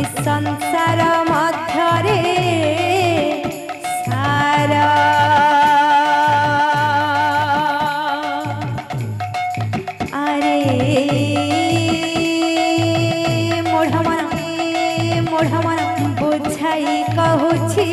इस संसार मध्यरे सारा अरे मोढ़ मन बुझाई कहूछि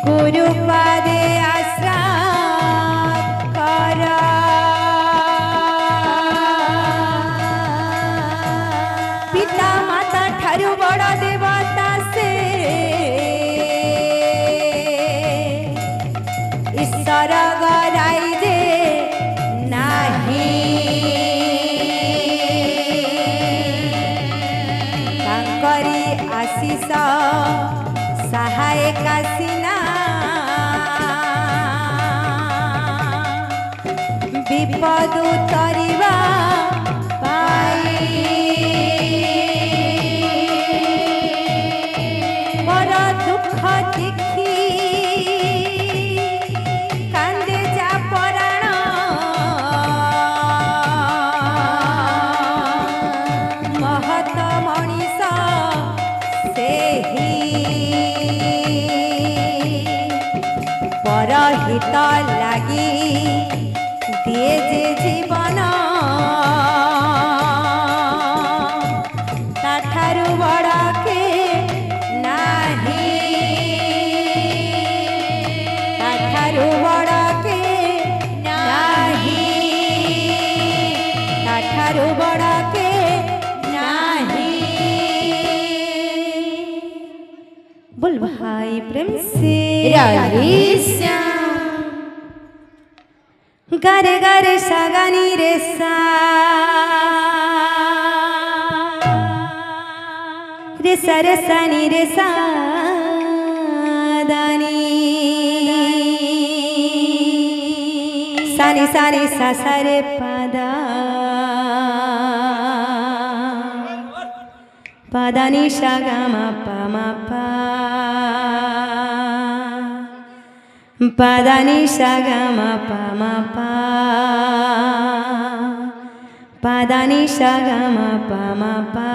गुरु पादे आश्रम कर पिता माता ठारू बड़ देवता से ईश्वर गराई दे नाही तांकरी आशीष सहायक सिना विपद उतरिवा पाई मोर दुख देखी कांदे जा पराण महत मनीष सेही परहित लागी दिए जे जीवन ताठारु बड़ के नाही ताठारु बड़ के नाही ताठारु बड़ के नाही। बोल भाई प्रेम से गारे गारे सागानी रे सा रे सा रे सानी रे सा दानी सानी सानी सा सा रे पादा पादानी सा गा मा पा मा पा पादानी सा गा मा पा मा पा पादानी सा गा मा पा मा पा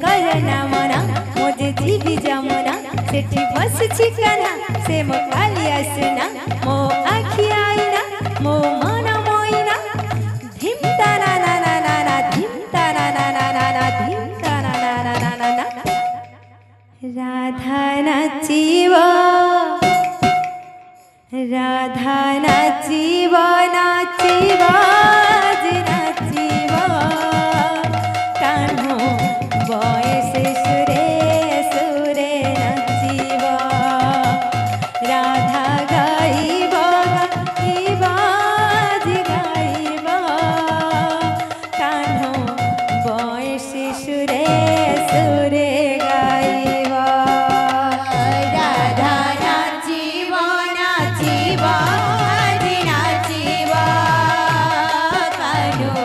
करना मना मुझे जीवी जमुना सेठी बस छिकना से मो कालिया सुना मो आखी आईना मो मना मोइना धिम ताना ना ना ना ना धिम ताना ना ना ना ना धिम ताना ना ना ना ना ना राधा नाचिव राधा नाचिव नाचिव नाचिव कान्हो बयसे सुरे सुरे नाचिव राधा गाइब गाइब गाइब कान्हो बयसे सुरे सुरे गाइब राधा नाचिव नाचिव नाचिव कान्हो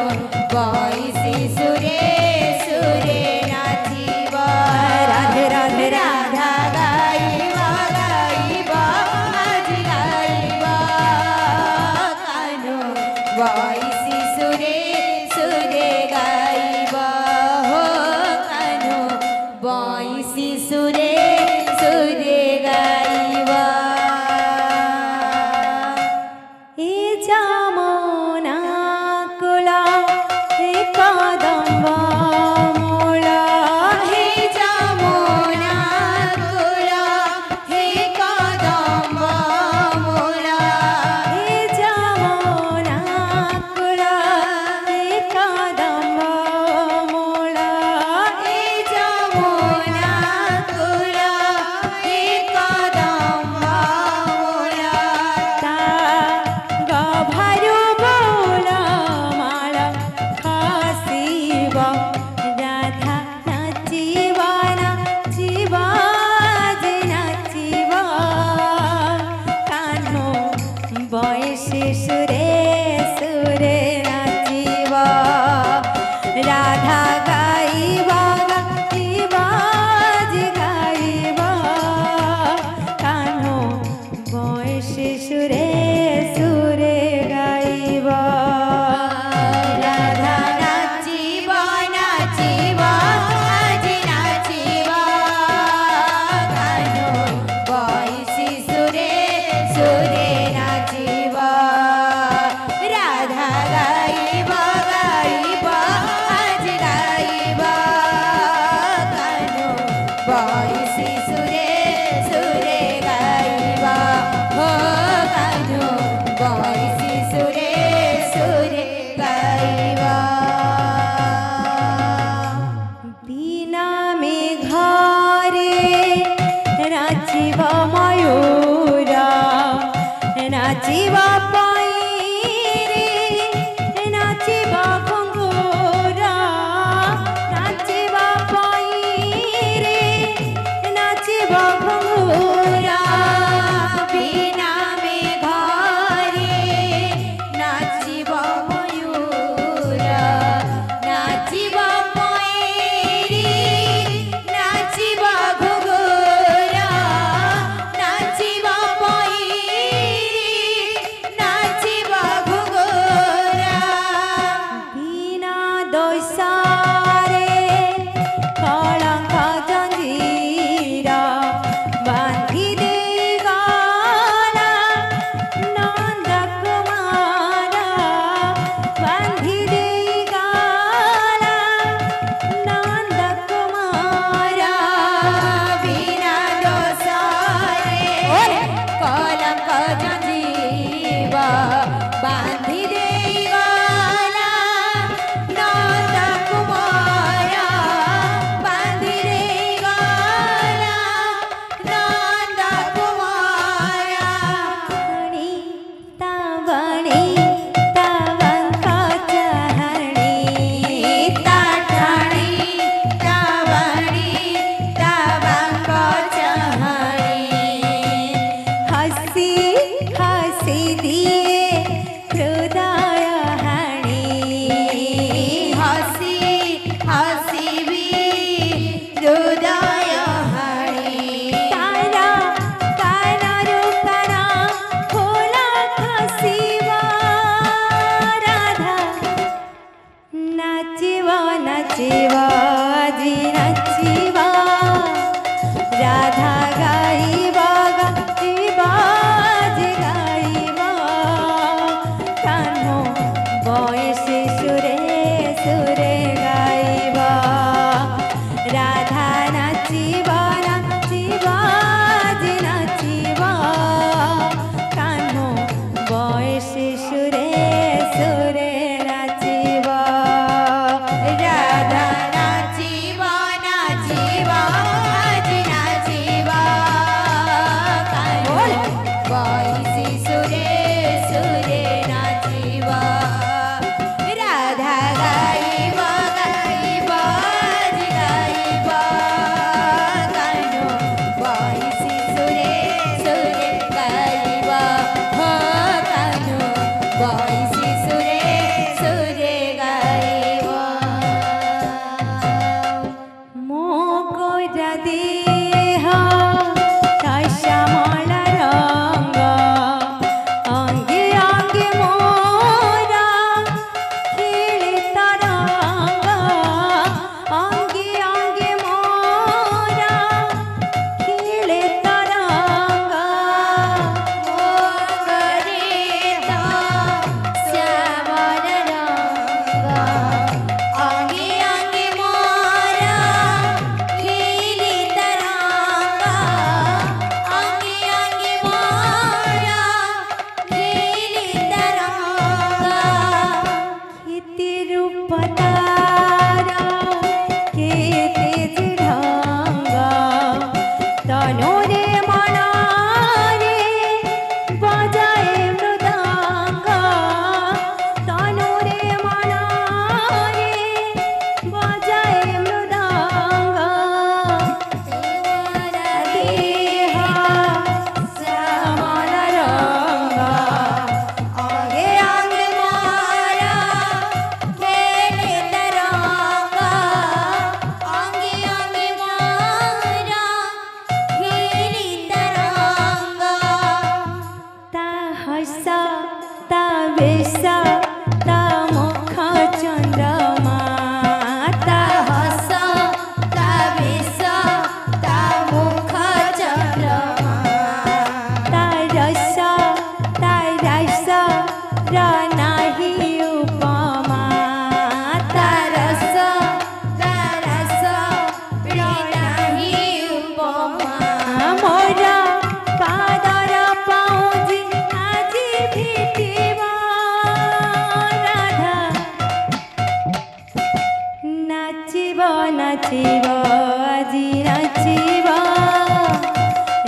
नाचिब आजी नाचिब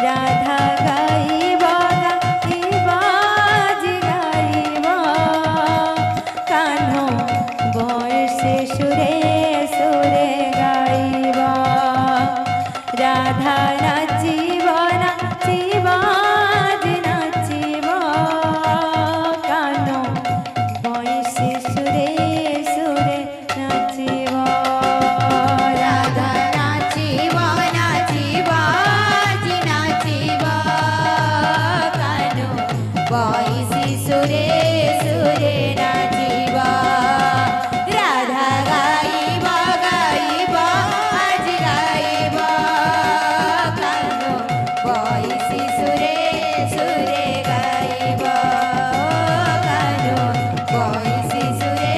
राधा गाइब गाइब आजी गाइब कान्हो बंशी सुरे सुरे गाइब राधा नाचिब नाचिब आजी नाचिब कान्हो बंशी सुरे सुरे नाचिब राधा नाचिब नाचिब आजी नाचिब कान्हो बंशी सुरे सुरे नाचिब राधा गाइब गाइब आजी गाइब कान्हो बंशी सुरे सुरे गाइब कान्हो बंशी सुरे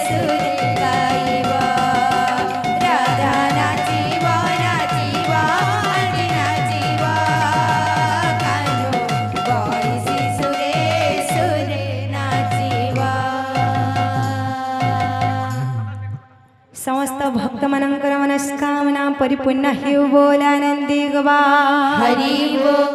सुरे गाइब राधा नाचिब नाचिब आजी नाचिब कान्हो बंशी सुरे सुरे नाचिब। समस्त भक्त मनंकर मनस्कामना परिपूर्ण हेउ बोला नंदी गवा हरि बोल।